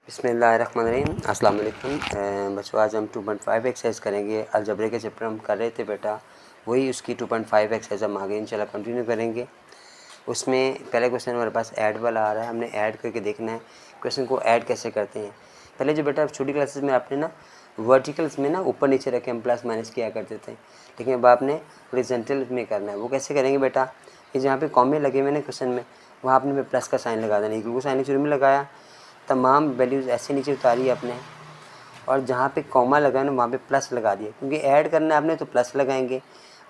बिस्मिल्लाहिर्रहमानिर्रहीम। अस्सलाम वालेकुम बच्चों, आज हम 2.5 एक्सरसाइज करेंगे। अलजबरे के चैप्टर हम कर रहे थे बेटा, वही उसकी 2.5 एक्सरसाइज हम आगे इंशाल्लाह कंटिन्यू करेंगे। उसमें पहले क्वेश्चन हमारे पास ऐड वाला आ रहा है, हमने ऐड करके देखना है क्वेश्चन को ऐड कैसे करते हैं। पहले जो बेटा छोटी क्लासेस में आपने ना वर्टिकल्स में ना ऊपर नीचे रख के हम प्लस माइनस किया करते थे, लेकिन अब आपने हॉरिजॉन्टल में करना है। वो कैसे करेंगे बेटा, ये जहाँ पे कॉमे लगे हुए ना क्वेश्चन में, वहाँ आपने प्लस का साइन लगा देना। इक्वल को साइन शुरू में लगाया, तमाम वैल्यूज़ ऐसे नीचे उतारी आपने, और जहाँ पे कॉमा लगा ना वहाँ पे प्लस लगा दिया, क्योंकि ऐड करना है आपने तो प्लस लगाएंगे,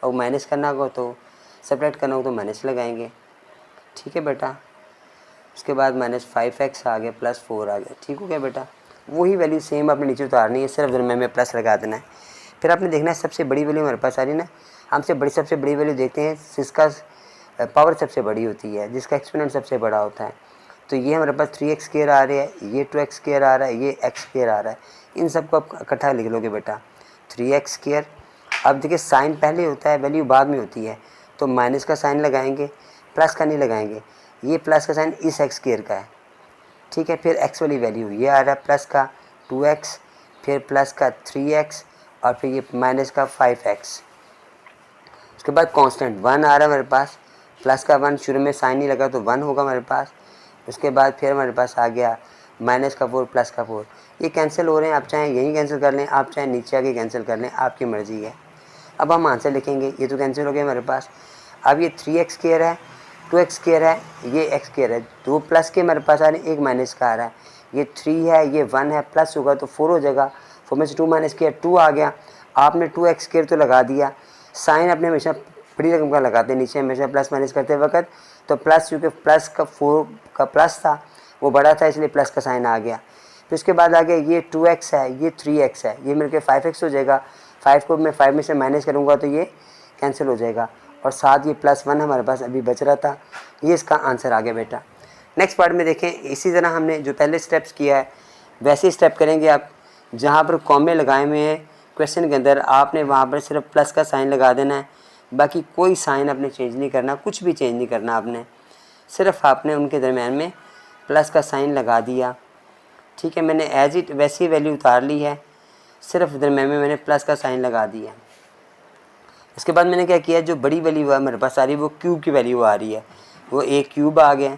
और माइनस करना होगा तो सेपरेट करना होगा तो माइनस लगाएंगे। ठीक है बेटा। उसके बाद -5x आ गया, +4 आ गया। ठीक हो गया बेटा। वही वैल्यू सेम आपने नीचे उतारनी है, सिर्फ दरम्यान में प्लस लगा देना है। फिर आपने देखना है सबसे बड़ी वैल्यू हमारे पास आ रही है ना, हमसे सबसे बड़ी वैल्यू देखते हैं जिसका पावर सबसे बड़ी होती है, जिसका एक्सपोनेंट सबसे बड़ा होता है। तो ये हमारे पास 3x² आ रहा है, ये 2x² आ रहा है, ये x² आ रहा है। इन सबको आप इकट्ठा लिख लोगे बेटा, 3x²। अब देखिए साइन पहले होता है, वैल्यू बाद में होती है, तो माइनस का साइन लगाएंगे, प्लस का नहीं लगाएंगे। ये प्लस का साइन इस x² का है, ठीक है। फिर x वाली वैल्यू ये आ रहा है प्लस का 2x, फिर प्लस का 3x, और फिर ये माइनस का 5x। उसके बाद कांस्टेंट 1 आ रहा है हमारे पास, प्लस का 1, शुरू में साइन नहीं लगा तो 1 होगा हमारे पास। उसके बाद फिर हमारे पास आ गया -4 प्लस का 4। ये कैंसिल हो रहे हैं, आप चाहें यहीं कैंसिल कर लें, आप चाहें नीचे आके कैंसिल कर लें, आपकी मर्ज़ी है। अब हम आंसर लिखेंगे, ये तो कैंसिल हो गया हमारे पास। अब ये 3x² है, 2x² है, ये x² है, 2 प्लस के हमारे पास आ रहे हैं, 1 माइनस का आ रहा है। ये 3 है, ये 1 है, प्लस होगा तो 4 हो जाएगा। 4 में से 2 माइनस किया 2 आ गया। आपने 2x² तो लगा दिया, साइन अपने हमेशा बड़ी रकम का लगाते हैं नीचे हमेशा प्लस माइनस करते वक्त, तो प्लस क्योंकि प्लस का 4 का प्लस था वो बड़ा था, इसलिए प्लस का साइन आ गया। फिर उसके बाद आ गया ये 2x है, ये 3x है, ये मिलकर 5x हो जाएगा। 5 को मैं 5 में से माइनस करूँगा तो ये कैंसिल हो जाएगा, और साथ ये +1 हमारे पास अभी बच रहा था। ये इसका आंसर आ गया बेटा। नेक्स्ट पार्ट में देखें, इसी तरह हमने जो पहले स्टेप्स किया है वैसे स्टेप करेंगे आप। जहाँ पर कॉमे लगाए हुए हैं क्वेश्चन के अंदर, आपने वहाँ पर सिर्फ प्लस का साइन लगा देना है, बाकी कोई साइन आपने चेंज नहीं करना, कुछ भी चेंज नहीं करना आपने, सिर्फ आपने उनके दरमियान में प्लस का साइन लगा दिया। ठीक है, मैंने एज इट वैसी वैल्यू उतार ली है, सिर्फ दरमियान में मैंने प्लस का साइन लगा दिया। उसके बाद मैंने क्या किया, जो बड़ी वैल्यू है मेरे पास आ रही है वो क्यूब की वैल्यू आ रही है, वो a³ आ गया।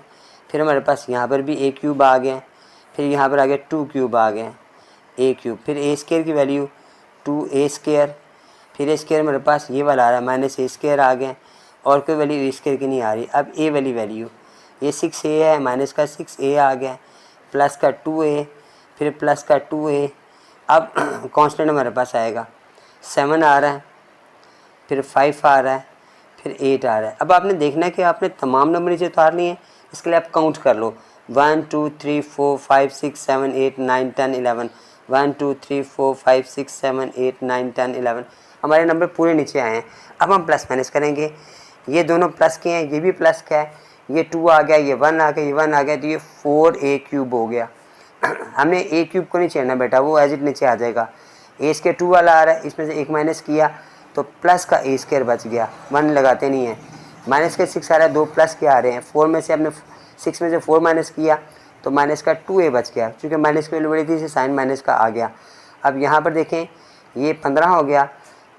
फिर हमारे पास यहाँ पर भी a³ आ गया, फिर यहाँ पर आ गया 2³ आ गया, a³। फिर a² की वैल्यू 2a², फिर a² मेरे पास ये वाला आ रहा है -a² आ गया, और कोई वैल्यू a² की नहीं आ रही। अब a वाली वैल्यू, ये 6a है, माइनस का 6a आ गया, प्लस का 2a, फिर प्लस का 2a। अब कांस्टेंट हमारे पास आएगा 7 आ रहा है, फिर 5 आ रहा है, फिर 8 आ रहा है। अब आपने देखना है कि आपने तमाम नंबर नीचे उतार लिए हैं, इसके लिए आप काउंट कर लो 1 2 3 4 5 6 7 8 9 10 11। 1 2 3 4 5 6 7 8 9 10 11 हमारे नंबर पूरे नीचे आए हैं। अब हम प्लस माइनस करेंगे, ये दोनों प्लस के हैं, ये भी प्लस का है, ये 2 आ गया, ये 1 आ गया, ये 1 आ गया, तो ये 4a³ हो गया। हमने a³ को नहीं छेड़ना बेटा, वो एज इट नीचे आ जाएगा। a² 2 वाला आ रहा है, इसमें से एक माइनस किया तो प्लस का a² बच गया, 1 लगाते नहीं हैं। माइनस के 6 आ रहा है, 2 प्लस के आ रहे हैं, 4 में से आपने 6 में से 4 माइनस किया तो माइनस का 2a बच गया, क्योंकि माइनस की वैल्यू बड़ी थी, इसे साइन माइनस का आ गया। अब यहाँ पर देखें, ये 15 हो गया,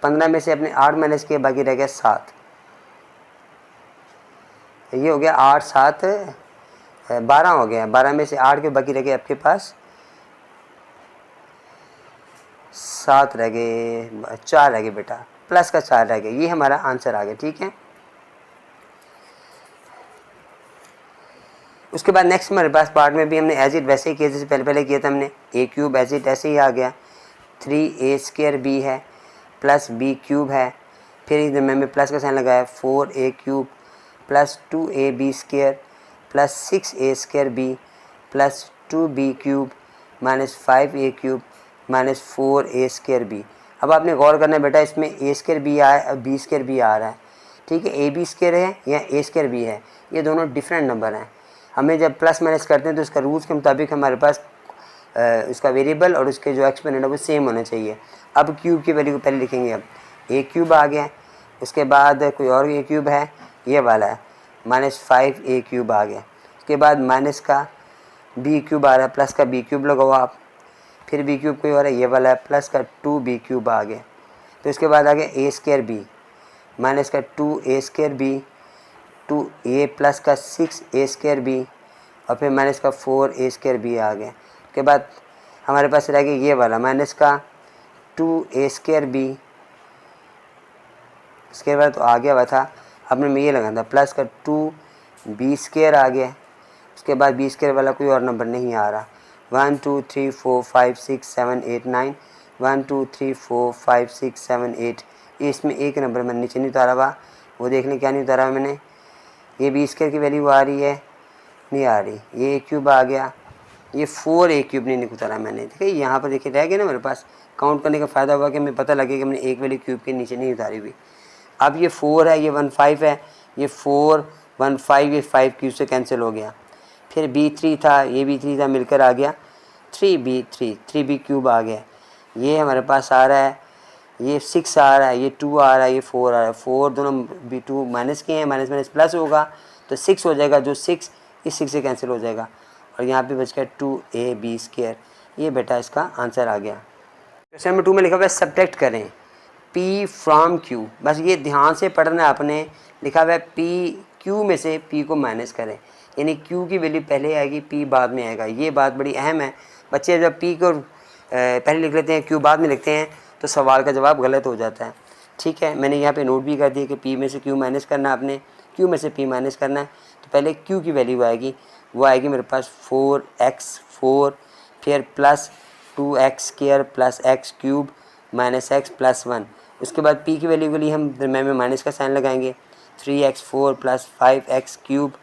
15 में से अपने 8 माइनस किया, बाकी रह गया 7। ये हो गया 8 7 12 हो गया, 12 में से 8 के बाकी रह गए आपके पास 7 रह गए, 4 रह गए बेटा, प्लस का 4 रह गया। ये हमारा आंसर आ गया। ठीक है। उसके बाद नेक्स्ट हमारे पास पार्ट में भी हमने एज इट वैसे ही किया जैसे पहले किया था हमने। a³ एज इट ऐसे ही आ गया, 3a² b है, प्लस b³ है, फिर इधर मैंने प्लस का साइन लगाया 4a³ plus 2ab² plus 6a² plus 2b³ minus 5a³ minus 4a² b। अब आपने गौर करना है बेटा, इसमें a² b आया, b² b आ रहा है। ठीक है, ab² है या a² b है, ये दोनों डिफरेंट नंबर हैं। हमें जब प्लस माइनस करते हैं तो इसका रूल्स के मुताबिक हमारे पास उसका वेरिएबल और उसके जो एक्सपोनेंट है वो सेम होना चाहिए। अब क्यूब की वैल्यू को पहले लिखेंगे। अब a³ आ गया, उसके बाद कोई और a³ है, ये वाला है, -5a³ आ गया। उसके बाद माइनस का बी क्यूब आ रहा है, प्लस का बी क्यूब लगाओ आप, फिर बी क्यूब कोई और है ये वाला है, प्लस का 2b क्यूब आ गया। तो इसके बाद आ गया ए स्क्वायर बी माइनस का 2a square B 2a plus का 6a स्क्वायर बी और फिर माइनस का 4a स्क्वायर बी आ गया। उसके बाद हमारे पास रह गया ये वाला माइनस का 2a स्क्वायर बी, इसके बाद तो आ गया हुआ था, अब मैं ये लगाना था प्लस का 2b स्क्वायर आ गया। उसके बाद b स्क्वायर वाला कोई और नंबर नहीं आ रहा। 1 2 3 4 5 6 7 8 9 1 2 3 4 5 6 7 8 इसमें एक नंबर मैंने नीचे नहीं उतारा हुआ, वो देखने क्या नहीं उतारा मैंने। ये बी स्क्वायर की वैल्यू आ रही है, नहीं आ रही। ये ए क्यूब आ गया, ये 4a क्यूब नहीं उतारा मैंने। देखिए यहाँ पर देखिए रह गया ना मेरे पास। काउंट करने का फ़ायदा हुआ कि मैं पता लगे कि मैंने एक वैल्यू क्यूब के नीचे नहीं उतारी हुई। अब ये 4 है, ये 1 5 है, ये 4 1 5 ये 5 क्यूब से कैंसिल हो गया। फिर b3 था, ये b3 था, मिलकर आ गया 3b क्यूब आ गया। ये हमारे पास आ रहा है, ये 6 आ रहा है, ये 2 आ रहा है, ये 4 आ रहा है। 4 दोनों b2 माइनस के हैं, माइनस माइनस प्लस होगा तो 6 हो जाएगा, जो 6 इस 6 से कैंसिल हो जाएगा और यहाँ पे बच गया 2ab स्क्वायर। ये बेटा इसका आंसर आ गया। क्वेश्चन नंबर 2 में लिखा हुआ है सब्ट्रैक्ट करें p फ्रॉम q। बस ये ध्यान से पढ़ना है आपने। लिखा हुआ है p q में से p को माइनस करें, यानी q की वैल्यू पहले आएगी, p बाद में आएगा। ये बात बड़ी अहम है। बच्चे जब p को पहले लिख लेते हैं, q बाद में लिखते हैं तो सवाल का जवाब गलत हो जाता है। ठीक है, मैंने यहाँ पे नोट भी कर दिया कि p में से q माइनस करना है आपने, q में से p माइनस करना है। तो पहले q की वैल्यू आएगी, वो आएगी मेरे पास 4x4 फिर plus 2x square plus x cube minus x plus 1। उसके बाद p की वैल्यू के लिए हम दरम्यान में माइनस का साइन लगाएंगे, 3x4 plus 5x cube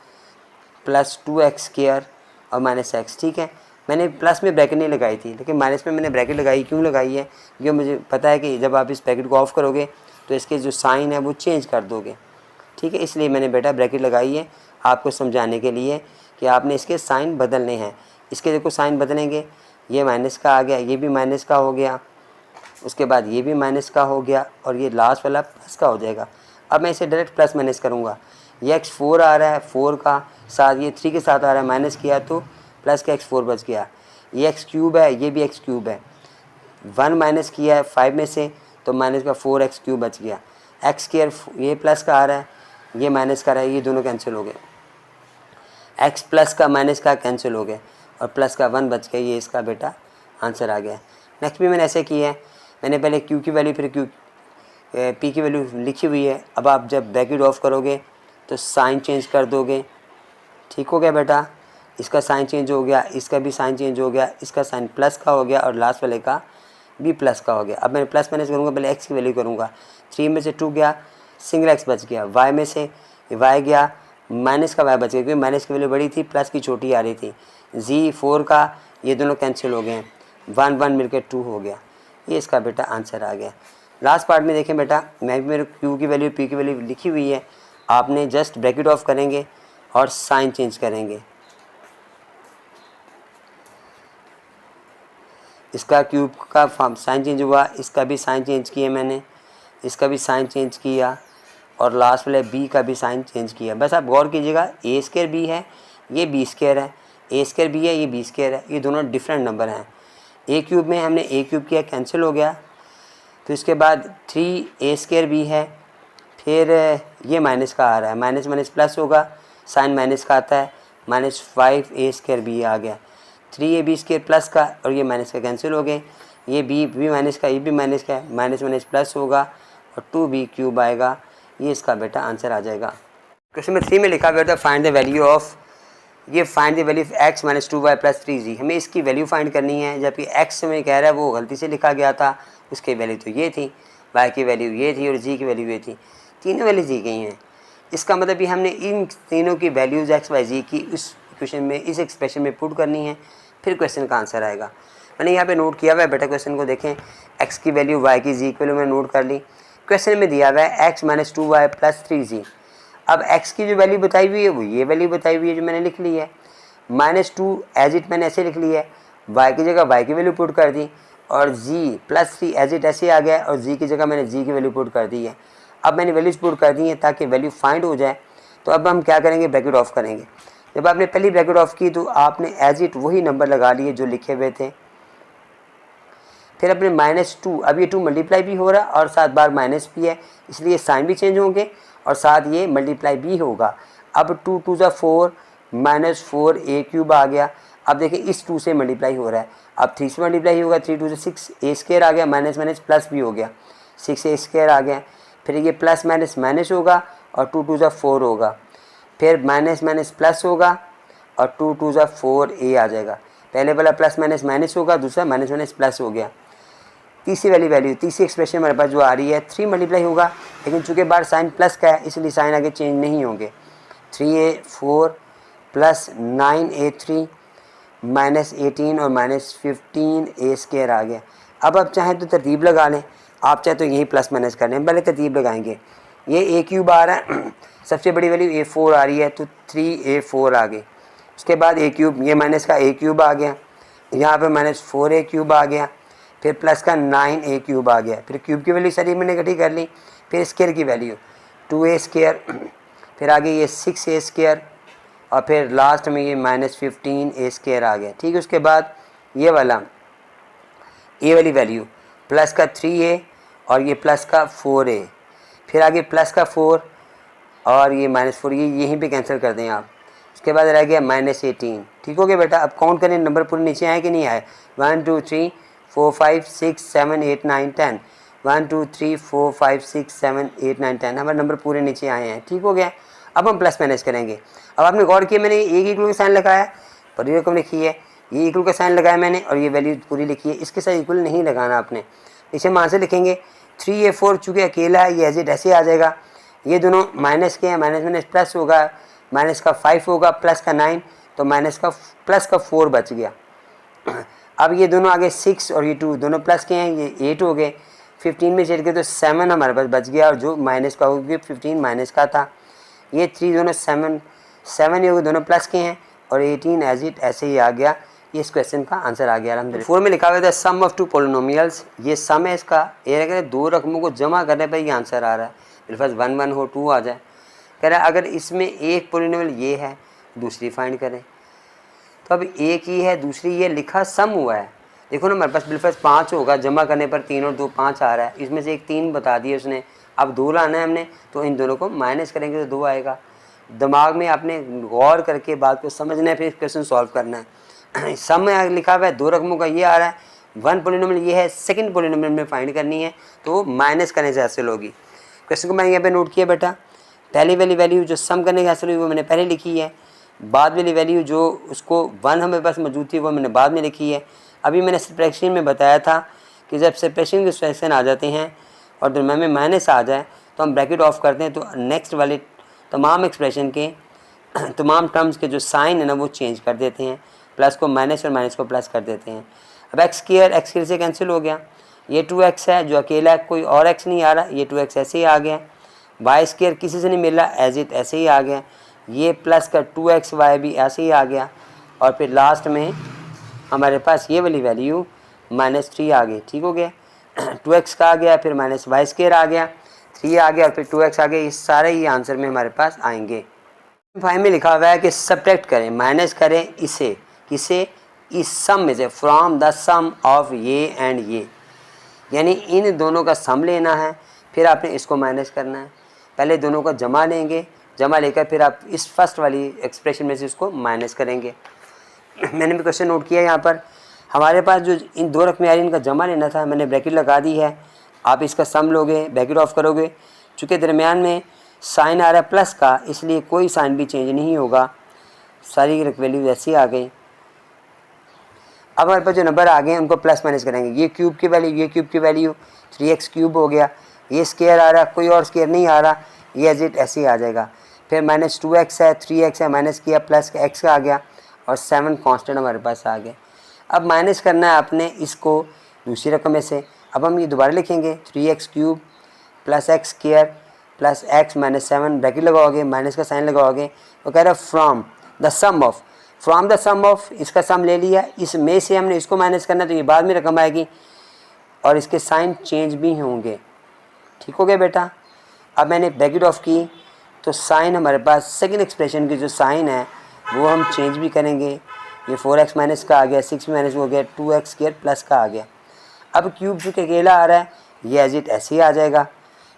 plus 2x square और माइनस x। ठीक है, मैंने प्लस में ब्रैकेट नहीं लगाई थी, लेकिन माइनस में मैंने ब्रैकेट लगाई। क्यों लगाई है? क्योंकि मुझे पता है कि जब आप इस ब्रैकेट को ऑफ करोगे तो इसके जो साइन है वो चेंज कर दोगे। ठीक है, इसलिए मैंने बेटा ब्रैकेट लगाई है आपको समझाने के लिए कि आपने इसके साइन बदलने हैं। इसके देखो साइन बदलेंगे, ये माइनस का आ गया, ये भी माइनस का हो गया, उसके बाद ये भी माइनस का हो गया और ये लास्ट वाला प्लस का हो जाएगा। अब मैं इसे डायरेक्ट प्लस माइनस करूँगा। ये x4 आ रहा है, 4 का साथ ये 3 के साथ आ रहा है, माइनस किया तो प्लस का x4 बच गया। ये x क्यूब है, ये भी x क्यूब है, 1 माइनस किया है 5 में से तो माइनस का 4x क्यूब बच गया। x स्क्वायर ये प्लस का आ रहा है, ये माइनस का रहा है, ये दोनों कैंसिल हो गए। x प्लस का माइनस का कैंसिल हो गए और प्लस का 1 बच गया। ये इसका बेटा आंसर आ गया। नेक्स्ट भी मैंने ऐसे किया है, मैंने पहले q की वैल्यू फिर p की वैल्यू लिखी हुई है। अब आप जब ब्रैकेट ऑफ करोगे तो साइन चेंज कर दोगे। ठीक हो गया बेटा, इसका साइन चेंज हो गया, इसका भी साइन चेंज हो गया, इसका साइन प्लस का हो गया और लास्ट वाले का भी प्लस का हो गया। अब मैं प्लस माइनस करूँगा, पहले x की वैल्यू करूँगा। 3 में से 2 गया, सिंगल x बच गया, y में से y गया, माइनस का y बच गया क्योंकि माइनस की वैल्यू बड़ी थी, प्लस की छोटी आ रही थी। z 4 का ये दोनों कैंसिल हो गए, 1 1 मिलकर 2 हो गया। ये इसका बेटा आंसर आ गया। लास्ट पार्ट में देखें बेटा, मैं भी मेरे q की वैल्यू p की वैल्यू लिखी हुई है, आपने जस्ट ब्रैकेट ऑफ करेंगे और साइन चेंज करेंगे। इसका क्यूब का साइन चेंज हुआ, इसका भी साइन चेंज किया मैंने, इसका भी साइन चेंज किया और लास्ट वाले b का भी साइन चेंज किया। बस आप गौर कीजिएगा, ए स्क्वायर b है, ये b स्क्वायर है, ए स्क्वायर b है, ये b स्क्वायर है, ये दोनों डिफरेंट नंबर हैं। ए क्यूब में हमने ए क्यूब किया, कैंसिल हो गया। तो इसके बाद 3a स्क्वायर b है, फिर ये माइनस का आ रहा है, माइनस माइनस प्लस होगा, साइन माइनस का आता है, माइनस 5a स्क्वायर b आ गया। 3ab स्क्वायर प्लस का और ये माइनस का कैंसिल हो गए, ये b भी माइनस का, ये भी माइनस का है, माइनस माइनस प्लस होगा और 2b क्यूब आएगा। ये इसका बेटा आंसर आ जाएगा। क्वेश्चन नंबर 3 में लिखा हुआ था फाइंड द वैल्यू ऑफ, ये find the value of x minus 2y plus 3z। हमें इसकी वैल्यू फाइंड करनी है, जबकि x में कह रहा है वो गलती से लिखा गया था, उसकी वैल्यू तो ये थी, y की वैल्यू ये थी और z की वैल्यू ये थी, तीनों वैल्यू दी गई हैं। इसका मतलब ये हमने इन तीनों की वैल्यूज़ x y z की इस क्वेश्चन में, इस एक्सप्रेशन में पुट करनी है, फिर क्वेश्चन का आंसर आएगा। मैंने यहाँ पे नोट किया हुआ है बेटा, क्वेश्चन को देखें, x की वैल्यू y की z की वैल्यू मैंने नोट कर ली। क्वेश्चन में दिया हुआ है x minus 2y plus 3z। अब x की जो वैल्यू बताई हुई है वो ये वैल्यू बताई हुई है जो मैंने लिख ली है, -2 एज इट मैंने ऐसे लिख लिया है, y की जगह y की वैल्यू पुट कर दी और z प्लस 3 एज इट ऐसे आ गया और z की जगह मैंने z की वैल्यू पुट कर दी है। अब मैंने वैल्यूज पुट कर दी है ताकि वैल्यू फाइंड हो जाए। तो अब हम क्या करेंगे, ब्रैकेट ऑफ करेंगे। जब आपने पहली ब्रैकेट ऑफ की तो आपने एज इट वही नंबर लगा लिए जो लिखे हुए थे। फिर अपने -2, अब ये 2 मल्टीप्लाई भी हो रहा है और साथ बार माइनस भी है, इसलिए साइन भी चेंज होंगे और साथ ये मल्टीप्लाई भी होगा। अब 2 2 ज़ा 4 -4 a क्यूब आ गया। अब देखिए इस 2 से मल्टीप्लाई हो रहा है, अब 3 से मल्टीप्लाई होगा, 3 2 ज़ा 6 a स्क्वायर आ गया, माइनस माइनस प्लस भी हो गया, 6 a स्क्वायर आ गया। फिर ये प्लस माइनस माइनस होगा और 2 2 ज़ा 4 होगा, फिर माइनस माइनस प्लस होगा और 2 2 ज़ा 4 a आ जाएगा। पहले वाला प्लस माइनस माइनस होगा, दूसरा माइनस माइनस प्लस हो गया। तीसरी वाली वैल्यू, तीसरी एक्सप्रेशन हमारे पास जो आ रही है 3 मल्टीप्लाई होगा, लेकिन चूँकि बार साइन प्लस का है इसलिए साइन आगे चेंज नहीं होंगे। 3a4 प्लस 9a3 माइनस 18 और माइनस 15 a स्क्वायर आ गया। अब आप चाहें तो तरतीब लगा लें, आप चाहे तो यही प्लस माइनस कर लें, पहले तरतीब लगाएंगे। ये a क्यूब आ रहा है, सबसे बड़ी वैल्यू a4 आ रही है तो 3a4 आ गई। उसके बाद a क्यूब, ये माइनस का a क्यूब आ गया, यहाँ पे -4a क्यूब आ गया, फिर प्लस का 9a क्यूब आ गया, फिर क्यूब की वैल्यू सारी मैंने इकट्ठी कर ली, फिर स्क्वायर की वैल्यू 2a स्क्वायर, फिर आगे ये 6a स्क्वायर और फिर लास्ट में ये -15a स्क्वायर आ गया। ठीक है, उसके बाद ये वाला a वाली वैल्यू प्लस का 3a और ये प्लस का 4a, फिर आगे प्लस का 4 और ये -4, ये यहीं पे कैंसिल कर दें आप। उसके बाद रह गया -18। ठीक हो गया बेटा। अब काउंट करें नंबर पूरे नीचे आए कि नहीं आए। 1 2 3 4 5 6 7 8 9 10, 1 2 3 4 5 6 7 8 9 10, हमारे नंबर पूरे नीचे आए हैं। ठीक हो गया। अब हम प्लस माइनस करेंगे। अब आपने गौर किया, मैंने एक इक्वल का साइन लगाया, पूरी रकम लिखी है, ये इक्वल का साइन लगाया मैंने और ये वैल्यू पूरी लिखी है, इसके साथ इक्वल नहीं लगाना आपने। इसे हम से लिखेंगे 3a4, चूँकि अकेला है ये एज इट ऐसे आ जाएगा। ये दोनों माइनस के हैं, माइनस माइनस प्लस होगा, माइनस का 5 होगा, प्लस का 9, तो माइनस का प्लस का 4 बच गया। अब ये दोनों आगे 6 और ये 2 दोनों प्लस के हैं, ये 8 हो गए। 15 में चढ़ के तो 7 हमारे पास बच गया और जो माइनस का होगा 15 माइनस का था। ये 3 दोनों 7 ये दोनों प्लस के हैं और 18 एज इट ऐसे ही आ गया। ये इस क्वेश्चन का आंसर आ गया अल्हम्दुलिल्लाह। 4 में लिखा हुआ था सम ऑफ 2 पोलिनोमियल्स, ये सम है इसका, ये कह रहे 2 रकमों को जमा करने पर ये आंसर आ रहा है। मेरे पास 1 1 हो 2 आ जाए। कह रहा है अगर इसमें एक पोलिनोमियल ये है, दूसरी फाइंड करें। तो अब एक ही है, दूसरी ये लिखा सम हुआ है। देखो ना हमारे पास बिल्कुल 5 होगा, जमा करने पर 3 और 2 5 आ रहा है, इसमें से एक 3 बता दिए उसने। अब 2 लाना है हमने, तो इन दोनों को माइनस करेंगे तो 2 आएगा। दिमाग में आपने गौर करके बात को समझना है, फिर क्वेश्चन सॉल्व करना है। सम में लिखा हुआ है 2 रकमों का, ये आ रहा है। 1 पोलिनोमियल ये है, सेकंड पोलिनोमियल में फाइंड करनी है, तो माइनस करने से हासिल होगी। क्वेश्चन को मैंने यहाँ पे नोट किया बेटा। पहली वाली वैल्यू जो सम करने की हासिल हुई वो मैंने पहले लिखी है, बाद वाली वैल्यू जो उसको 1 हमें पास मौजूद थी वो मैंने बाद में लिखी है। अभी मैंने सब्ट्रैक्शन में बताया था कि जब सब्ट्रैक्शन के एक्सप्रेशन आ जाते हैं और दरम्यान में माइनस आ जाए तो हम ब्रैकेट ऑफ करते हैं, तो नेक्स्ट वाले तमाम एक्सप्रेशन के तमाम टर्म्स के जो साइन है ना वो चेंज कर देते हैं, प्लस को माइनस और माइनस को प्लस कर देते हैं। अब एक्स स्क्वायर से कैंसिल हो गया, ये 2x है जो अकेला है, कोई और x नहीं आ रहा, ये 2x ऐसे ही आ गया। वाई स्क्वायर किसी से नहीं मिल रहा, एज इट ऐसे ही आ गया। ये प्लस का 2xy भी ऐसे ही आ गया और फिर लास्ट में हमारे पास ये वाली वैल्यू -3 आ गई। ठीक हो गया। 2x का आ गया, फिर -y स्क्वायर आ गया, 3 आ गया और फिर 2x आ गया। ये सारे ही आंसर में हमारे पास आएंगे। 5 में लिखा हुआ है कि सब्ट्रैक्ट करें, माइनस करें इसे, किसे, इस सम में से, फ्रॉम द सम ऑफ ये एंड ये, यानी इन दोनों का सम लेना है, फिर आपने इसको माइनस करना है। पहले दोनों का जमा लेंगे, जमा लेकर फिर आप इस फर्स्ट वाली एक्सप्रेशन में से उसको माइनस करेंगे। मैंने भी क्वेश्चन नोट किया यहाँ पर, हमारे पास जो इन 2 रकमें आ रही इनका जमा लेना था, मैंने ब्रैकेट लगा दी है। आप इसका सम लोगे, ब्रैकेट ऑफ करोगे, चूँकि दरमियान में साइन आ रहा है प्लस का, इसलिए कोई साइन भी चेंज नहीं होगा, सारी वैल्यू ऐसी आ गई। अब हमारे पास जो नंबर आ गए हैं उनको प्लस माइनस करेंगे। ये क्यूब की वैल्यू, ये क्यूब की वैल्यू 3x क्यूब हो गया, ये स्क्वायर आ रहा है, कोई और स्क्वायर नहीं आ रहा, ये एज इट ऐसे ही आ जाएगा। फिर -2x है, 3x है, माइनस किया, प्लस का x का आ गया और 7 कांस्टेंट हमारे पास आ गया। अब माइनस करना है आपने इसको दूसरी रकम में से। अब हम ये दोबारा लिखेंगे 3x cube plus x square plus x -7, bracket लगाओगे, माइनस का साइन लगाओगे, वो कह रहा है from the sum of, from the sum of, इसका सम ले लिया, इसमें से हमने इसको माइनस करना है तो ये बाद में रकम आएगी और इसके साइन चेंज भी होंगे। ठीक हो गया बेटा। अब मैंने ब्रैकेट ऑफ की तो साइन हमारे पास सेकंड एक्सप्रेशन की जो साइन है वो हम चेंज भी करेंगे। ये 4x माइनस का आ गया, 6 माइनस हो गया, 2x स्क्वायर प्लस का आ गया। अब क्यूब जो कि अकेला आ रहा है ये एज इट ऐसे ही आ जाएगा,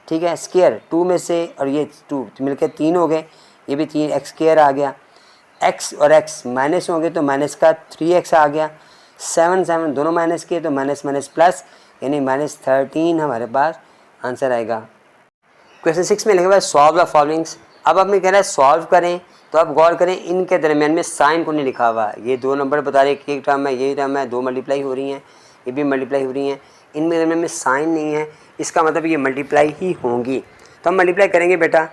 ठीक है। स्क्वायर 2 में से और ये 2 मिलकर 3 हो गए, ये भी 3x स्क्वायर आ गया। x और x माइनस हो गए तो माइनस का 3x आ गया। 7 7 दोनों माइनस किए तो माइनस माइनस प्लस, यानी -13 हमारे पास आंसर आएगा। क्वेश्चन 6 में लिखा हुआ है सॉल्व द फॉलोइंग्स। अब हमें कह रहा है सॉल्व करें, तो आप गौर करें इनके दरमियान में साइन को नहीं लिखा हुआ है। ये 2 नंबर बता रहे हैं, एक टर्म है, यही टर्म है, 2 मल्टीप्लाई हो रही हैं, ये भी मल्टीप्लाई हो रही हैं, इनमें दरमियान में साइन नहीं है, इसका मतलब ये मल्टीप्लाई ही होंगी। तो हम मल्टीप्लाई करेंगे बेटा।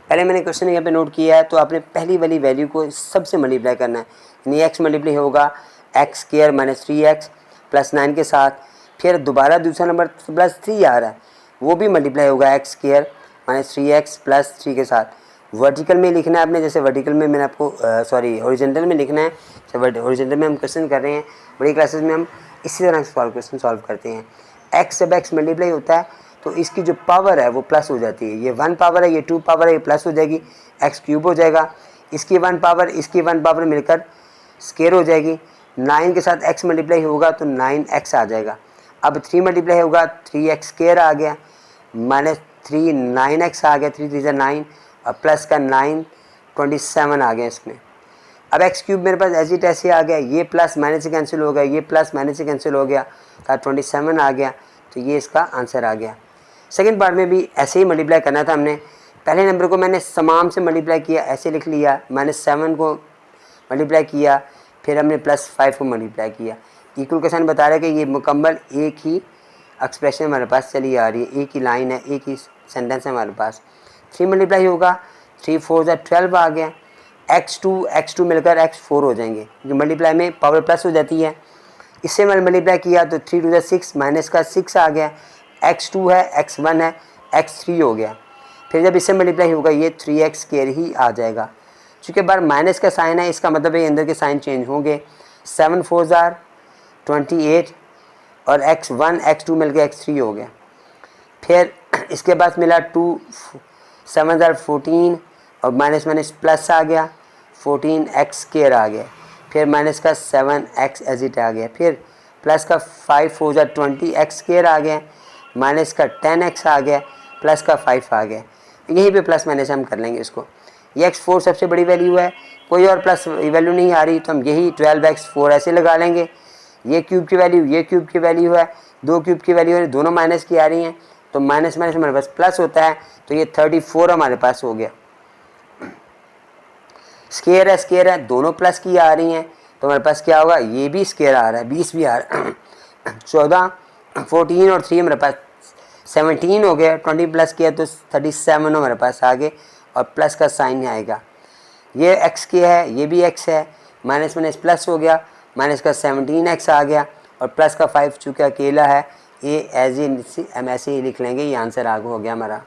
पहले मैंने क्वेश्चन यहाँ पे नोट किया है, तो आपने पहली वाली वैल्यू को सबसे मल्टीप्लाई करना है, यानी x मल्टीप्लाई होगा x square minus 3x plus 9 के साथ। फिर दोबारा दूसरा नंबर प्लस 3 आ रहा है, वो भी मल्टीप्लाई होगा x square minus 3x plus 3 के साथ। वर्टिकल में लिखना है आपने, जैसे वर्टिकल में मैंने आपको हॉरिजॉन्टल में लिखना है। हॉरिजॉन्टल में हम क्वेश्चन कर रहे हैं, बड़ी क्लासेस में हम इसी तरह क्वेश्चन सॉल्व करते हैं। x जब x मल्टीप्लाई होता है तो इसकी जो पावर है वो प्लस हो जाती है। ये 1 पावर है, ये 2 पावर है, ये प्लस हो जाएगी, x क्यूब हो जाएगा। इसकी 1 पावर इसकी 1 पावर मिलकर स्क्वायर हो जाएगी। 9 के साथ x मल्टीप्लाई होगा तो 9x आ जाएगा। अब 3 मल्टीप्लाई होगा 3x स्क्वायर आ गया, माइनस 3 9x आ गया, 3 3 9 और प्लस का 9 27 आ गया इसमें। अब x क्यूब मेरे पास एज इट ऐसे आ गया, ये प्लस माइनस से कैंसिल हो गया, ये प्लस माइनस से कैंसिल हो गया, तो 27 आ गया, तो ये इसका आंसर आ गया। सेकंड पार्ट में भी ऐसे ही मल्टीप्लाई करना था हमने। पहले नंबर को मैंने तमाम से मल्टीप्लाई किया, ऐसे लिख लिया, -7 को मल्टीप्लाई किया, फिर हमने +5 को मल्टीप्लाई किया। इक्वल का साइन बता रहा है कि ये मुकम्मल एक ही एक्सप्रेशन हमारे पास चली आ रही है, एक ही लाइन है, एक ही सेंटेंस है हमारे पास। 3 मल्टीप्लाई होगा, 3 4 12 आ गया। x2 मिलकर x4 हो जाएंगे, जो मल्टीप्लाई में पावर प्लस हो जाती है। इससे मैंने मल्टीप्लाई किया तो 3 2 6 माइनस का 6 आ गया, x2 है, x1 है, x3 हो गया। फिर जब इससे मल्टीप्लाई होगा ये 3x स्क्वायर ही आ जाएगा। चूँकि बार माइनस का साइन है, इसका मतलब है अंदर के साइन चेंज होंगे। 7 4 28 और x1 x2 मिलकर x3 हो गया। फिर इसके बाद मिला 2 7 14 और माइनस माइनस प्लस आ गया, 14x स्क्वायर आ गया। फिर माइनस का 7x एज इट आ गया। फिर प्लस का 5 4 20x स्क्वायर आ गया, माइनस का 10x आ गया, प्लस का 5 आ गया। यहीं पे प्लस माइनस हम कर लेंगे इसको। ये x4 सबसे बड़ी वैल्यू है, कोई और प्लस वैल्यू नहीं आ रही, तो हम यही 12x4 ऐसे लगा लेंगे। ये क्यूब की वैल्यू, ये क्यूब की वैल्यू है, 2 क्यूब की वैल्यू है, दोनों माइनस की आ रही हैं, तो माइनस माइनस हमारे पास प्लस होता है, तो ये 34 हमारे पास हो गया। स्क्वायर है, दोनों प्लस की आ रही हैं, तो हमारे पास क्या होगा, ये भी स्क्वायर आ रहा है, 20 भी आ रहा है। 14 14 और 3 हमारे पास 17 हो गया, 20 प्लस किया तो 37 हमारे पास आ गए, और प्लस का साइन आएगा। ये x के है, ये भी x है, माइनस माइनस प्लस हो गया, माइनस का 17x आ गया, और प्लस का 5 चूँकि अकेला है, ये एज ए हम ऐसे ही लिख लेंगे, ये आंसर आगे हो गया हमारा।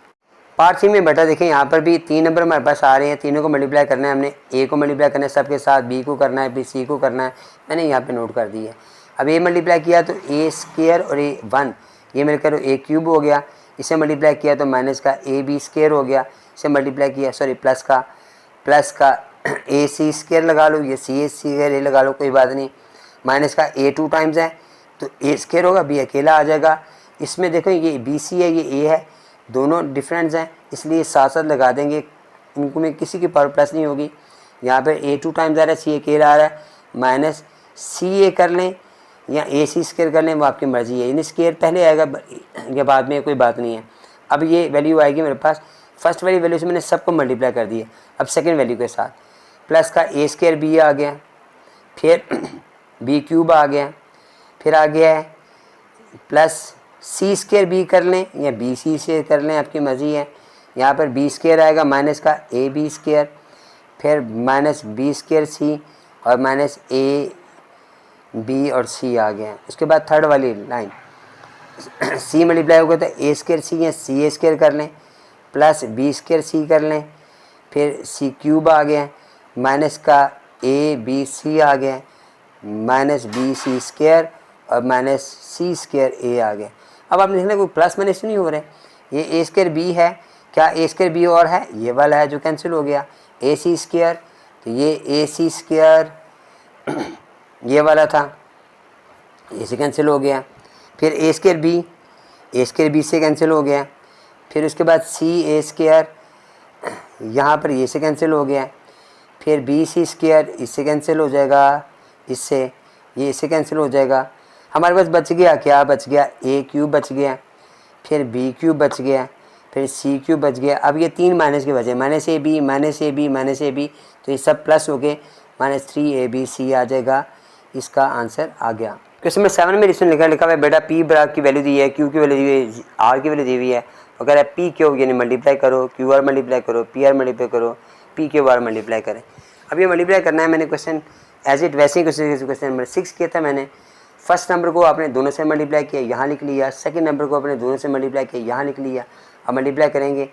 पार्ट 3 में बेटा देखें, यहाँ पर भी 3 नंबर हमारे पास आ रहे हैं, तीनों को मल्टीप्लाई करना है हमने। a को मल्टीप्लाई करना है सबके साथ, b को करना है, फिर c को करना है, मैंने यहाँ पे नोट कर दी है। अब a मल्टीप्लाई किया तो a स्क्वायर और a1 ये मिलकर a क्यूब हो गया। इसे मल्टीप्लाई किया तो माइनस का ab स्क्वायर हो गया। इसे मल्टीप्लाई किया प्लस का ac स्क्वायर लगा लो, ये c स्क्वायर ये लगा लो, कोई बात नहीं। माइनस का a2 टाइम्स है तो a स्क्वायर होगा, b अकेला आ जाएगा। इसमें देखो ये bc है, ये a है, दोनों डिफरेंस हैं, इसलिए साथ साथ लगा देंगे, इनको में किसी की पावर प्लस नहीं होगी। यहाँ पे a2 टाइम्स आ रहा है, c अकेला आ रहा है, माइनस ca कर लें या ac स्क्वायर कर लें, वो आपकी मर्ज़ी है। यानी स्क्वायर पहले आएगा या बाद में, कोई बात नहीं है। अब ये वैल्यू आएगी मेरे पास, फर्स्ट वाली वैल्यू से मैंने सबको मल्टीप्लाई कर दिया। अब सेकेंड वैल्यू के साथ प्लस का a स्क्वायर b आ गया, फिर b क्यूब आ गया, फिर आ गया है प्लस c स्क्वायर b कर लें या बी सी स्क्वायर कर लें, आपकी मर्ज़ी है। यहाँ पर b स्क्वायर आएगा, माइनस का a b स्क्वायर, फिर माइनस b स्क्वायर c और माइनस a b और c आ गया। उसके बाद थर्ड वाली लाइन c मल्टीप्लाई होगा तो a स्क्वायर c या c स्क्वायर कर लें, प्लस b स्क्वायर c कर लें, फिर c क्यूब आ गया, माइनस का a b c आ गया, माइनस b c स्क्वायर और माइनस c स्क्वायर a आ गया। अब आप लिखना कोई प्लस माइनस नहीं हो रहे, ये a स्क्वायर b है, क्या a स्क्वायर b और है, ये वाला है जो कैंसिल हो गया, a c स्क्वायर, तो ये ए सी स्क्वायर ये वाला था, ए से कैंसिल हो गया। फिर ए स्क्वायर बी से कैंसिल हो गया। फिर उसके बाद सी ए स्क्वायर यहाँ पर ये से कैंसिल हो गया। फिर बी सी स्क्वायर इससे कैंसिल हो जाएगा, इससे ये इससे कैंसिल हो जाएगा। हमारे पास बच गया क्या, बच गया ए क्यूब बच गया, फिर बी क्यूब बच गया, फिर सी क्यूब बच गया। अब ये 3 माइनस के बचे, minus A B minus A B minus A B, तो ये सब प्लस हो गए, -3abc आ जाएगा। इसका आंसर आ गया। क्वेश्चन नंबर 7 में इसमें लिखा हुआ है बेटा पी बराबर की वैल्यू दी है, क्यू की वैल्यू दी हुई है, आर की वैल्यू दी हुई है। अगर है पी क्यू यानी मल्टीप्लाई करो, क्यू आर मल्टीप्लाई करो, पी आर मल्टीप्लाई करो, पी क्यू आर मल्टीप्लाई करें। अब ये मल्टीप्लाई करना है। मैंने क्वेश्चन एज इट वैसे ही क्वेश्चन नंबर 6 किया था मैंने। फर्स्ट नंबर को आपने दोनों से मल्टीप्लाई किया, यहाँ लिख लिया। सेकंड नंबर को आपने दोनों से मल्टीप्लाई किया, यहाँ लिख लिया। अब मल्टीप्लाई करेंगे,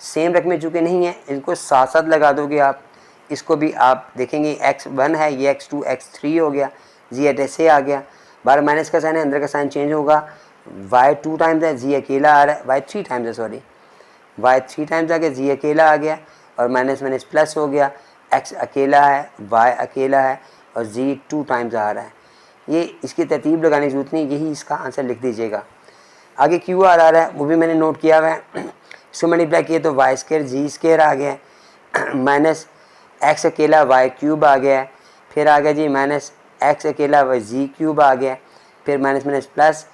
सेम रकमें चूँकि नहीं है इनको साथ साथ लगा दोगे आप। इसको भी आप देखेंगे x1 है, ये x2 x3 हो गया, जी एट ऐसे आ गया। बाहर माइनस का साइन है, अंदर का साइन चेंज होगा। y 2 टाइम्स है, जी अकेला आ रहा है, y 3 टाइम्स है, सॉरी y 3 टाइम्स आ गया, जी अकेला आ गया और माइनस माइनस प्लस हो गया। x अकेला है, y अकेला है और z 2 टाइम्स आ रहा है। ये इसकी तरतीब लगाने की जरूरत नहीं, यही इसका आंसर लिख दीजिएगा। आगे क्यू आर आ रहा है, वो भी मैंने नोट किया हुआ है। इसको मल्टीप्लाई किए तो वाई स्क्वायर जी स्क्वायर आ गया है, माइनस एक्स अकेला वाई क्यूब आ गया है। फिर आ गया जी माइनस एक्स अकेला वाई जी क्यूब आ गया। फिर minus minus plus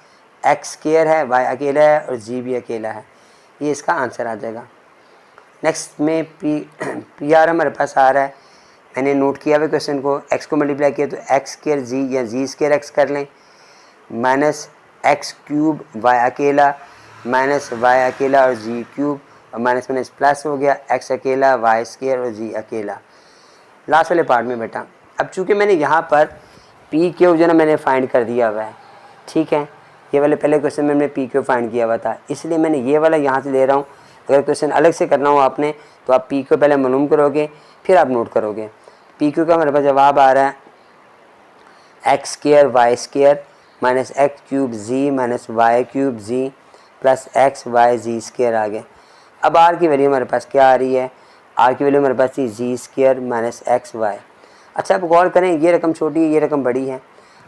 x square है, वाई अकेला है और जी भी अकेला है। ये इसका आंसर आ जाएगा। नेक्स्ट में पी आर हमारे पास आ रहा है, मैंने नोट किया हुआ क्वेश्चन को। एक्स को मल्टीप्लाई किया तो एक्स स्क्वायर जी या जी स्क्वायर एक्स कर लें, माइनस एक्स क्यूब वाई अकेला माइनस वाई अकेला और जी क्यूब और माइनस माइनस प्लस हो गया, एक्स अकेला वाई स्क्वायर और जी अकेला। लास्ट वाले पार्ट में बेटा अब चूँकि मैंने यहाँ पर पी क्यू जो ना मैंने फाइंड कर दिया हुआ है, ठीक है। ये वाले पहले क्वेश्चन में मैंने पी क्यू फाइंड किया हुआ था, इसलिए मैंने ये वाला यहाँ से ले रहा हूँ। अगर क्वेश्चन अलग से करना हो आपने तो आप पी क्यू पहले मालूम करोगे, फिर आप नोट करोगे। पी क्यू का हमारे पास जवाब आ रहा है X square Y square minus X cube Z minus Y cube Z plus X Y Z square आ गया। अब आर की वैल्यू हमारे पास क्या आ रही है, आर की वैल्यू हमारे पास थी जी स्क्वायर माइनस एक्स वाई। अच्छा आप गौर करें, ये रकम छोटी है, ये रकम बड़ी है।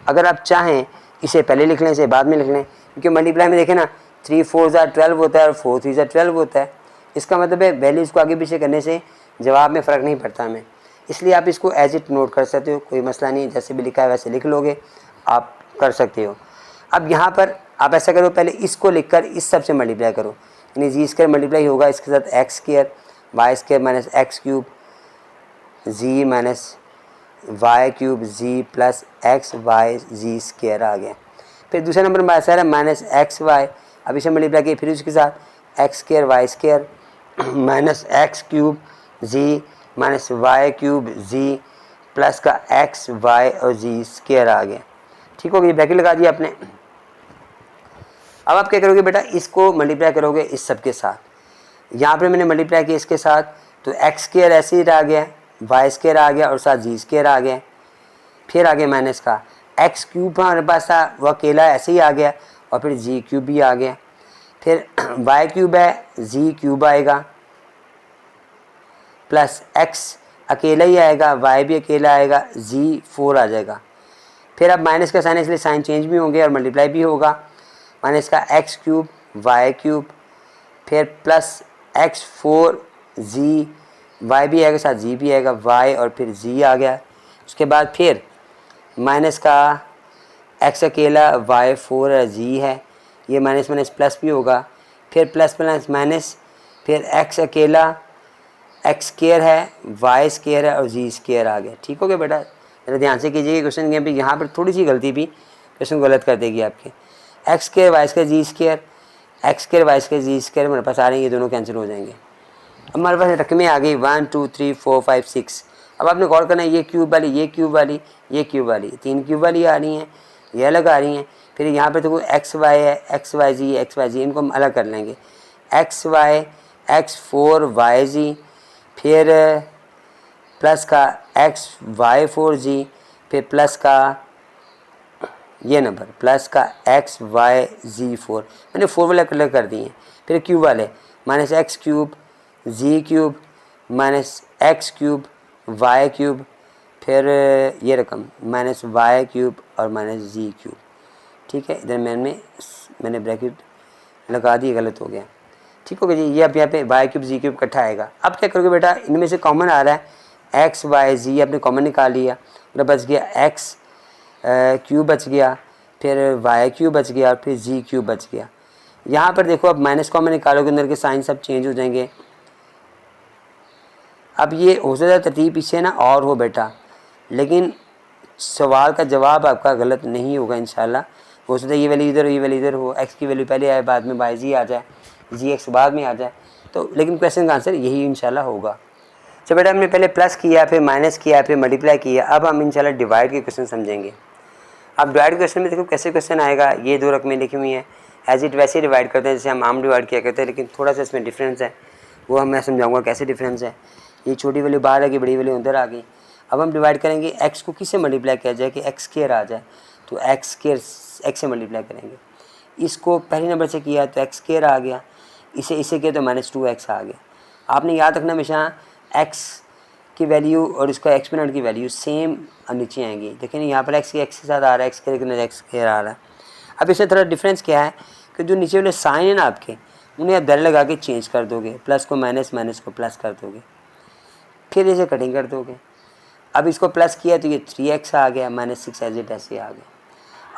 अगर आप चाहें इसे पहले लिख लें, इसे बाद में लिख लें, क्योंकि मल्टीप्लाई में देखें ना 3 4 12 होता है और 4 3 12 होता है। इसका मतलब है वैल्यूज़ को आगे पीछे करने से जवाब में फ़र्क नहीं पड़ता हमें, इसलिए आप इसको एज इट नोट कर सकते हो, कोई मसला नहीं। जैसे भी लिखा है वैसे लिख लोगे, आप कर सकते हो। अब यहाँ पर आप ऐसा करो, पहले इसको लिखकर इस सब से मल्टीप्लाई करो, यानी जी स्क्वायर मल्टीप्लाई होगा इसके साथ X square Y square minus X cube Z minus Y cube Z plus X Y Z square आ गया। फिर दूसरे नंबर में ऐसा है माइनस एक्स वाई, अब इसे मल्टीप्लाई किए फिर उसके साथ X square Y square minus X cube Z minus Y cube Z plus का एक्स वाई और जी स्क्वायर आ गया। ठीक हो गया, ब्रैकेट लगा दिया आपने। अब आप क्या करोगे बेटा, इसको मल्टीप्लाई करोगे इस सब के साथ। यहाँ पे मैंने मल्टीप्लाई किया इसके साथ तो एक्स स्क्वायर ऐसे ही रह गया, वाई स्क्वायर आ गया और साथ जी स्क्वायर आ गया। फिर आगे माइनस का एक्स क्यूब हमारे पास था, वह अकेला ऐसे ही आ गया और फिर जी क्यूब भी आ गया। फिर वाई क्यूब है, जी क्यूब आएगा प्लस एक्स अकेला ही आएगा, वाई भी अकेला आएगा, जी 4 आ जाएगा। फिर अब माइनस का साइन इसलिए साइन चेंज भी होंगे और मल्टीप्लाई भी होगा। माइनस का एक्स क्यूब वाई क्यूब फिर प्लस एक्स 4 जी वाई भी आएगा साथ जी भी आएगा, वाई और फिर जी आ गया। उसके बाद फिर माइनस का एक्स अकेला वाई 4 जी है, ये माइनस माइनस प्लस भी होगा। फिर प्लस प्लस माइनस फिर एक्स अकेला एक्स स्क्वायर है, वाई स्क्वायर है और जी स्क्वायर आ गया। ठीक हो गया बेटा, जरा ध्यान से कीजिए क्वेश्चन के यहाँ पर थोड़ी सी गलती भी क्वेश्चन गलत कर देगी आपके। X square Y square Z square, X square Y square Z square हमारे पास आ रहे हैं, ये दोनों कैंसिल हो जाएंगे। अब हमारे पास रकमें आ गई 1 2 3 4 5 6। अब आपने गौर करना है ये क्यूब वाली, ये क्यूब वाली, ये क्यूब वाली, 3 क्यूब वाली आ रही हैं, ये अलग आ रही हैं। फिर यहाँ पे तो एक्स वाई है, एक्स वाई जी, इनको हम अलग कर लेंगे। एक्स वाई एक्स 4 वाई जी फिर प्लस का एक्स वाई 4 जी फिर प्लस का ये नंबर प्लस का एक्स वाई जी 4, मैंने 4 वाले अलग कर दिए हैं। फिर क्यूब वाले minus X cube Z cube minus X cube Y cube, फिर ये रकम माइनस वाई क्यूब और माइनस जी क्यूब। ठीक है, इधर मैंने ब्रैकेट लगा दी, गलत हो गया। ठीक हो गया जी। ये अब यहाँ पे वाई क्यूब जी क्यूब इकट्ठा आएगा। अब क्या करोगे बेटा, इनमें से कॉमन आ रहा है एक्स वाई जी, आपने कॉमन निकाल लिया, और बच गया एक्स क्यूब बच गया, फिर वाई क्यूब बच गया, और फिर जी क्यूब बच गया। यहाँ पर देखो अब माइनस कॉमन निकालोगे, अंदर के साइन सब चेंज हो जाएंगे। अब ये हो सकता है तरतीब पीछे ना और हो बेटा, लेकिन सवाल का जवाब आपका गलत नहीं होगा इंशाल्लाह। हो सकता है ये वैल्यू इधर हो, ये वैल्यू इधर हो, एक्स की वैल्यू पहले आए, बाद में वाई जी आ जाए, जी एक्स बाद में आ जाए, तो लेकिन क्वेश्चन का आंसर यही इंशाल्लाह होगा। चलो बेटा, हमने पहले प्लस किया, फिर माइनस किया, फिर मल्टीप्लाई किया, अब हम इंशाल्लाह डिवाइड के क्वेश्चन समझेंगे। अब डिवाइड क्वेश्चन में देखो कैसे क्वेश्चन आएगा। ये दो रकमें लिखी हुई हैं, एज इट वैसे डिवाइड करते हैं जैसे हम आम डिवाइड किया करते हैं, लेकिन थोड़ा सा इसमें डिफरेंस है, वो मैं समझाऊंगा कैसे डिफरेंस है। ये छोटी वैल्यू बाहर आ गई, बड़ी वैल्यू अंदर आ गई। अब हम डिवाइड करेंगे, एक्स को किससे मल्टीप्लाई किया जाए कि एक्स स्क्वायर आ जाए, तो एक्स स्क्वायर एक्स से मल्टीप्लाई करेंगे। इसको पहले नंबर से किया तो एक्स स्क्वायर आ गया, इसे किया तो माइनस 2x आ गया। आपने याद रखना हमेशा एक्स की वैल्यू और इसका एक्सपोनेंट की वैल्यू सेम नीचे आएंगी। देखिए यहाँ पर एक्स के साथ आ रहा है, एक्स के लेकिन एक्स स्क्वायर आ रहा है। अब इससे थोड़ा डिफरेंस क्या है कि जो नीचे वाले साइन है ना आपके, उन्हें आप दर लगा के चेंज कर दोगे, प्लस को माइनस, माइनस को प्लस कर दोगे, फिर इसे कटिंग कर दोगे। अब इसको प्लस किया तो ये 3x आ गया, माइनस 6 एज इट ऐसे आ गया।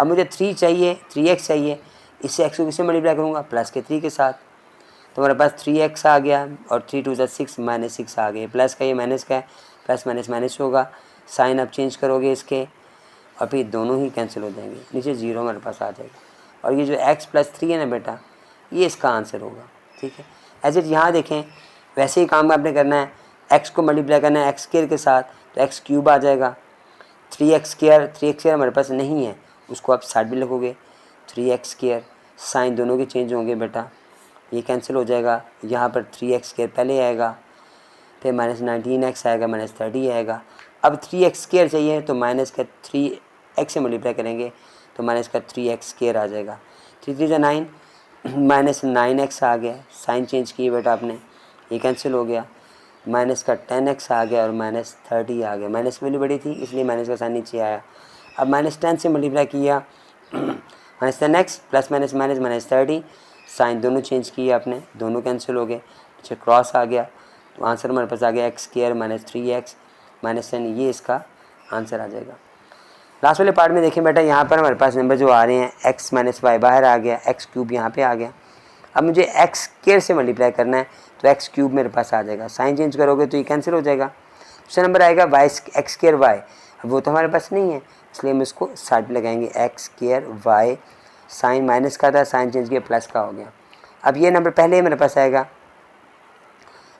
अब मुझे 3x चाहिए, इससे x को किससे मल्टीप्लाई करूँगा, प्लस के 3 के साथ, तो हमारे पास 3x आ गया, और 3 2 6 माइनस 6 आ गए। प्लस का ये माइनस का है, प्लस माइनस माइनस होगा, साइन आप चेंज करोगे इसके, और फिर दोनों ही कैंसिल हो जाएंगे, नीचे जीरो हमारे पास आ जाएगा। और ये जो x प्लस 3 है ना बेटा, ये इसका आंसर होगा। ठीक है, एज इट यहाँ देखें वैसे ही काम आपने करना है, x को मल्टीप्लाई करना है एक्स स्क्वायर के साथ, तो एक्स क्यूब आ जाएगा। 3x स्क्वायर हमारे पास नहीं है, उसको आप साइड में लिखोगे 3x स्क्वायर, साइन दोनों के चेंज होंगे बेटा, ये कैंसिल हो जाएगा। यहाँ पर 3x स्क्वायर पहले आएगा, फिर माइनस 19x आएगा, माइनस 30 आएगा। अब 3x स्क्वायर चाहिए तो माइनस का 3x से मल्टीप्लाई करेंगे तो माइनस का 3x स्क्वायर आ जाएगा। 3 3 9, माइनस 9x आ गया, साइन चेंज किए बेटा आपने, ये कैंसिल हो गया। माइनस का 10x आ गया और माइनस 30 आ गया। माइनस वैल्यू बड़ी थी इसलिए माइनस का साइन नीचे आया। अब माइनस 10 से मल्टीप्लाई किया, minus 10x plus minus minus minus 30, sign दोनों चेंज किए आपने, दोनों कैंसिल हो गए, नीचे क्रॉस आ गया, तो आंसर हमारे पास आ गया x square minus 3x minus 10, ये इसका आंसर आ जाएगा। लास्ट वाले पार्ट में देखें बेटा, यहाँ पर हमारे पास नंबर जो आ रहे हैं, एक्स माइनस वाई बाहर आ गया, एक्स क्यूब यहाँ पे आ गया। अब मुझे एक्स स्क्वायर से मल्टीप्लाई करना है तो एक्स क्यूब मेरे पास आ जाएगा, साइन चेंज करोगे तो ये कैंसिल हो जाएगा। दूसरा नंबर आएगा वाई एक्स स्क्वायर वाई, अब वो तो हमारे पास नहीं है इसलिए हम इसको साइड में लगाएंगे, X square Y, sign minus का था, साइन चेंज किया प्लस का हो गया। अब ये नंबर पहले मेरे पास आएगा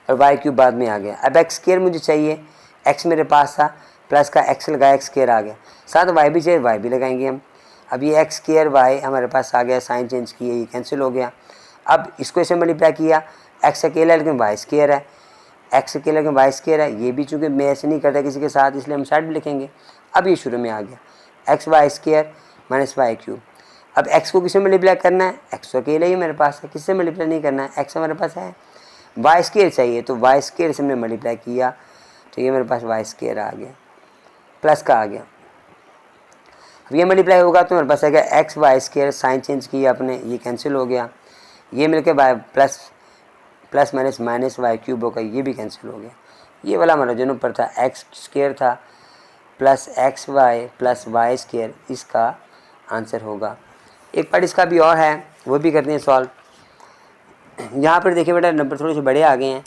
और वाई क्यूब बाद में आ गया। अब एक्स स्क्वायर मुझे चाहिए, एक्स मेरे पास था, प्लस का एक्स लगाया, एक्स स्क्वायर आ गया, साथ वाई भी चाहिए, वाई भी लगाएंगे हम। अब ये एक्स स्क्वायर वाई हमारे पास आ गया, साइन चेंज किए, ये कैंसिल हो गया। अब इसको ऐसे मल्टीप्लाई किया, एक्स अकेला लेकिन वाई स्क्वायर है, एक्स अकेला लेकिन वाई स्क्वायर है, ये भी चूँकि मैं ऐसे नहीं करता किसी के साथ इसलिए हम साइड में लिखेंगे। अब ये शुरू में आ गया X Y square minus Y cube. अब एक्स को किससे मल्टीप्लाई करना है, एक्स तो अकेला ही मेरे पास है, किससे मल्टीप्लाई नहीं करना है, एक्स हमारे पास है। वाई स्क्वायर चाहिए तो वाई स्क्वायर से हमने मल्टीप्लाई किया तो ये मेरे पास वाई स्क्वायर आ गया, प्लस का आ गया। अब ये मल्टीप्लाई होगा तो मेरे पास आएगा X Y square, sign change किया अपने, ये कैंसिल हो गया, ये मिलकर Y plus minus minus Y cube होगा, ये भी कैंसिल हो गया। ये वाला हमारा जो ऊपर था एक्स स्क्वायर था plus X Y plus Y square, इसका आंसर होगा। एक पार्ट इसका भी और है, वो भी करते हैं सॉल्व। यहाँ पर देखिए बेटा नंबर थोड़े से बड़े आ गए हैं,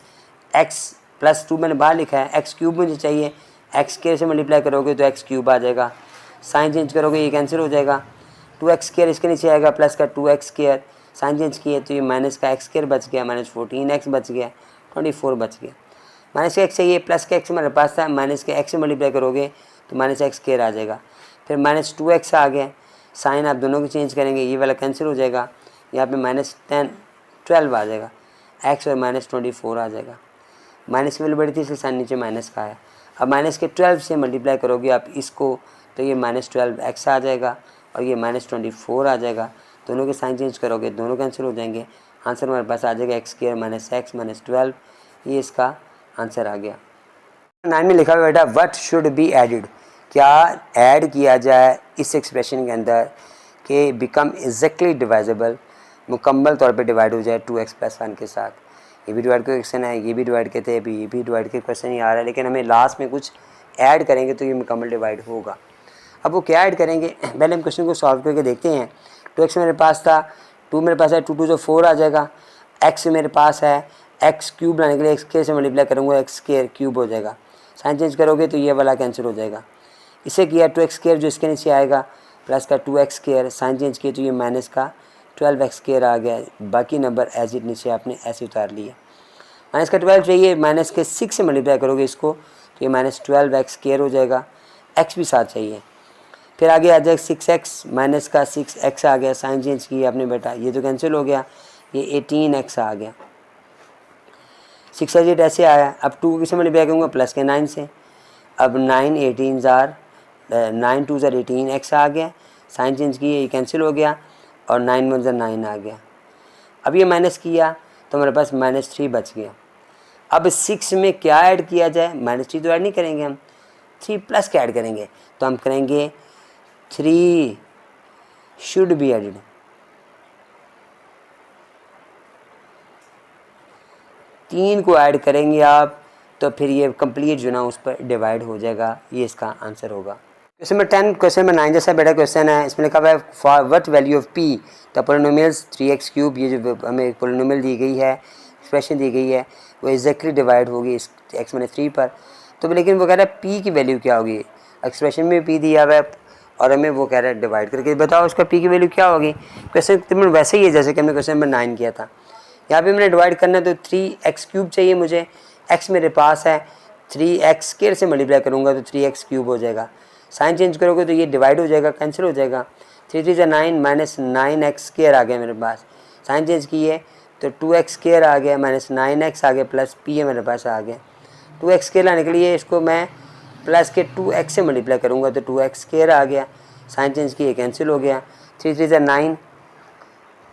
एक्स प्लस 2 मैंने बाहर लिखा है, एक्स क्यूब मुझे चाहिए, एक्स स्क्वायर से मल्टीप्लाई करोगे तो एक्स क्यूब आ जाएगा, साइन चेंज करोगे ये कैंसिल हो जाएगा। 2x स्क्वायर इसके नीचे आएगा, प्लस का 2x स्क्वायर, साइन चेंज किए तो ये माइनस का एक्स स्क्वायर बच गया, माइनस 14x बच गया, 24 बच गया। माइनस का एक्स चाहिए, प्लस का एक्स हमारे पास था, माइनस के एक्स से मल्टीप्लाई करोगे तो माइनस एक्स स्क्वायर आ जाएगा, फिर माइनस 2x आ गया, साइन आप दोनों को चेंज करेंगे, ये वाला कैंसिल हो जाएगा, यहाँ पे माइनस 12 आ जाएगा, एक्स और माइनस 24 आ जाएगा। माइनस की वैल्यू बड़ी थी इसलिए साइन नीचे माइनस का है। अब माइनस के 12 से मल्टीप्लाई करोगे आप इसको तो ये माइनस 12x आ जाएगा और ये माइनस 24 आ जाएगा, दोनों के साइन चेंज करोगे दोनों कैंसिल हो जाएंगे, आंसर हमारे पास आ जाएगा x square minus x minus 12, ये इसका आंसर आ गया। 9 में लिखा हुआ बेटा व्हाट शुड बी एडिड, क्या ऐड किया जाए इस एक्सप्रेशन के अंदर कि बिकम एग्जैक्टली डिवाइजेबल, मुकम्मल तौर पे डिवाइड हो जाए 2x+1 के साथ। ये भी डिवाइड का क्वेश्चन है, ये भी डिवाइड के थे, अभी ये भी डिवाइड के क्वेश्चन ही आ रहा है, लेकिन हमें लास्ट में कुछ ऐड करेंगे तो ये मुकम्मल डिवाइड होगा। अब वो क्या ऐड करेंगे, पहले हम क्वेश्चन को सॉल्व करके देखते हैं। 2x मेरे पास था, 2 मेरे पास है, 2 2 4 आ जाएगा। x मेरे पास है, x क्यूब लाने के लिए x² से मल्टीप्लाई करूँगा, x² क्यूब हो जाएगा। साइन चेंज करोगे तो ये वाला कैंसिल हो जाएगा। इसे किया 2x² जो इसके नीचे आएगा प्लस का 2x², साइन चेंज किए तो ये माइनस का 12x² आ गया। बाकी नंबर एज इट नीचे आपने ऐसे उतार लिए। माइनस का 12 चाहिए, माइनस के 6 से मल्टीप्लाई करोगे इसको तो ये -12x² हो जाएगा। x भी साथ चाहिए, फिर आगे आ जाएगा 6x, माइनस का 6x आ गया। साइन चेंज किया आपने बेटा, ये तो कैंसिल हो गया, ये 18x आ गया। 6 8 ऐसे आया। अब 2 किसे मल्टीप्लाई करूँगा, प्लस के 9 से। अब 9 18 जार 9 2 जार 18x आ गया। साइन चेंज किए, ये कैंसिल हो गया और 9 1 जार 9 आ गया। अब ये माइनस किया तो हमारे पास -3 बच गया। अब 6 में क्या ऐड किया जाए, -3 तो ऐड नहीं करेंगे हम, 3 प्लस के ऐड करेंगे, तो हम करेंगे 3 शुड बी एडिड। 3 को ऐड करेंगे आप तो फिर ये कंप्लीट जो ना उस पर डिवाइड हो जाएगा। ये इसका आंसर होगा। क्वेश्चन नंबर 10, क्वेश्चन नंबर 9 जैसा बेटा क्वेश्चन है। इसमें लिखा हुआ है for what value of p the polynomials 3x³। ये जो हमें पोलिनोमियल दी गई है, एक्सप्रेशन दी गई है, वो एग्जैक्टली डिवाइड होगी इस x - 3 पर। तो लेकिन वो कह रहा है p की वैल्यू क्या होगी, एक्सप्रेशन में p दिया हुआ है और हमें वो कह रहा है डिवाइड करके बताओ उसका p की वैल्यू क्या होगी। क्वेश्चन तकरीबन वैसे ही है जैसे कि हमने क्वेश्चन नंबर 9 किया था। यहाँ पे मैंने डिवाइड करना है तो 3x³ चाहिए मुझे, x मेरे पास है, 3x² से मल्टीप्लाई करूँगा तो 3x³ हो जाएगा। साइन चेंज करोगे तो ये डिवाइड हो जाएगा, कैंसिल हो जाएगा। 3 3 9 -9x² आ गया मेरे पास। साइन चेंज किए तो 2x² आ गया, -9x आ गया, प्लस p मेरे पास आ गया। 2x² लाने के लिए इसको मैं प्लस के 2x से मल्टीप्लाई करूँगा तो 2x² आ गया। साइन चेंज किए, कैंसिल हो गया। 3 3 9,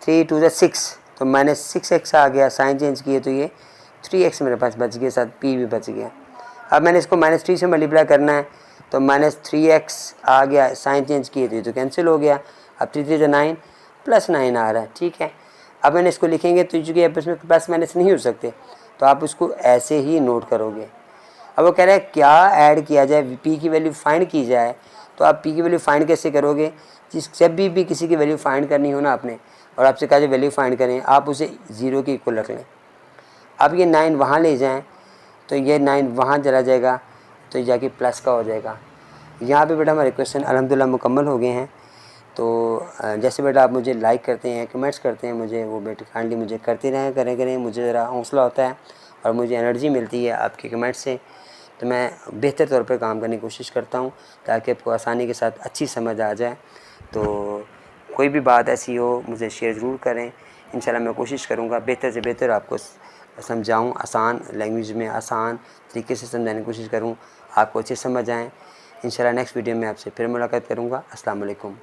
3 2 6 तो -6x आ गया। साइन चेंज किए तो ये 3x मेरे पास बच गया, साथ p भी बच गया। अब मैंने इसको -3 से मल्टीप्लाई करना है तो -3x आ गया। साइन चेंज किए थे तो कैंसिल हो गया। अब 3 3 9 +9 आ रहा है, ठीक है। अब मैंने इसको लिखेंगे तो चूँकि अब इसमें प्लस माइनस नहीं हो सकते तो आप उसको ऐसे ही नोट करोगे। अब वो कह रहा है क्या ऐड किया जाए, p की वैल्यू फाइंड की जाए, तो आप p की वैल्यू फाइंड कैसे करोगे, जब भी किसी की वैल्यू फाइंड करनी हो ना आपने और आपसे कहा जाए वैल्यू फाइंड करें, आप उसे 0 के इक्वल रख लें। अब ये 9 वहाँ ले जाएं तो ये 9 वहाँ चला जाएगा तो ये जाके प्लस का हो जाएगा। यहाँ पे बेटा हमारे क्वेश्चन अल्हम्दुलिल्लाह मुकम्मल हो गए हैं। तो जैसे बेटा आप मुझे लाइक करते हैं, कमेंट्स करते हैं, मुझे वो बेटा काइंडली मुझे करते रहें, करें, मुझे ज़रा हौसला होता है और मुझे एनर्जी मिलती है आपके कमेंट्स से। तो मैं बेहतर तौर पर काम करने की कोशिश करता हूँ ताकि आपको आसानी के साथ अच्छी समझ आ जाए। तो कोई भी बात ऐसी हो मुझे शेयर ज़रूर करें, इंशाल्लाह मैं कोशिश करूँगा बेहतर से बेहतर आपको समझाऊँ, आसान लैंग्वेज में आसान तरीके से समझाने की कोशिश करूँ, आपको अच्छे समझ आएँ। इंशाल्लाह नेक्स्ट वीडियो में आपसे फिर मुलाकात करूँगा। अस्सलाम वालेकुम।